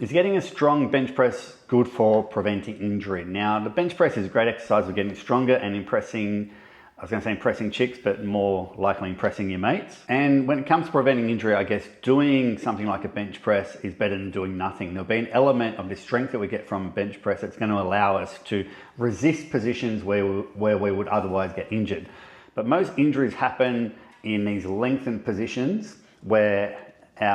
Is getting a strong bench press good for preventing injury? Now, the bench press is a great exercise for getting stronger and impressing, I was going to say impressing chicks, but more likely impressing your mates. And when it comes to preventing injury, I guess doing something like a bench press is better than doing nothing. There'll be an element of the strength that we get from a bench press that's going to allow us to resist positions where we would otherwise get injured. But most injuries happen in these lengthened positions where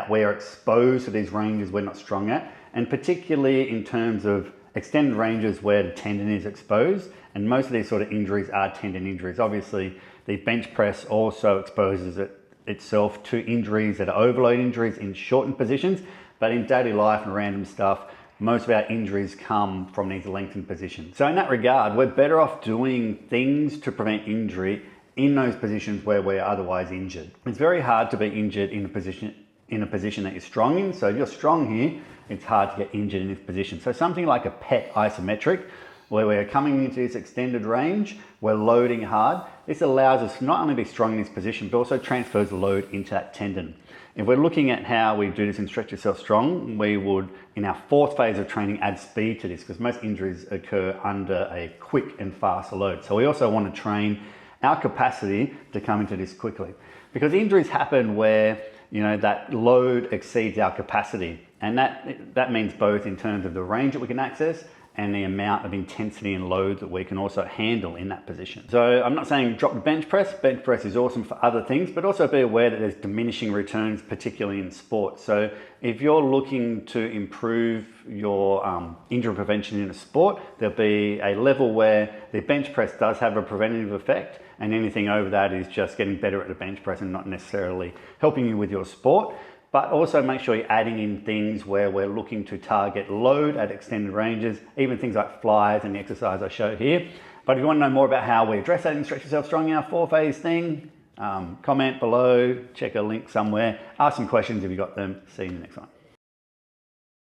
we're exposed to these ranges we're not strong at, and particularly in terms of extended ranges where the tendon is exposed. And most of these sort of injuries are tendon injuries. Obviously, the bench press also exposes itself to injuries that are overload injuries in shortened positions, but in daily life and random stuff, most of our injuries come from these lengthened positions. So in that regard, we're better off doing things to prevent injury in those positions where we're otherwise injured. It's very hard to be injured in a position that you're strong in. So if you're strong here, it's hard to get injured in this position. So something like a pet isometric, where we're coming into this extended range, we're loading hard. This allows us not only to be strong in this position, but also transfers the load into that tendon. If we're looking at how we do this in Stretch Yourself Strong, we would, in our fourth phase of training, add speed to this, because most injuries occur under a quick and fast load. So we also want to train our capacity to come into this quickly, because injuries happen where that load exceeds our capacity. And that means both in terms of the range that we can access and the amount of intensity and load that we can also handle in that position. So I'm not saying drop the bench press. Bench press is awesome for other things, but also be aware that there's diminishing returns, particularly in sports. So if you're looking to improve your injury prevention in a sport, there'll be a level where the bench press does have a preventative effect, and anything over that is just getting better at the bench press and not necessarily helping you with your sport. But also make sure you're adding in things where we're looking to target load at extended ranges, even things like flies and the exercise I showed here. But if you want to know more about how we address that in Stretch Yourself Strong, our 4-phase thing, comment below, check a link somewhere, ask some questions if you got them. See you in the next one.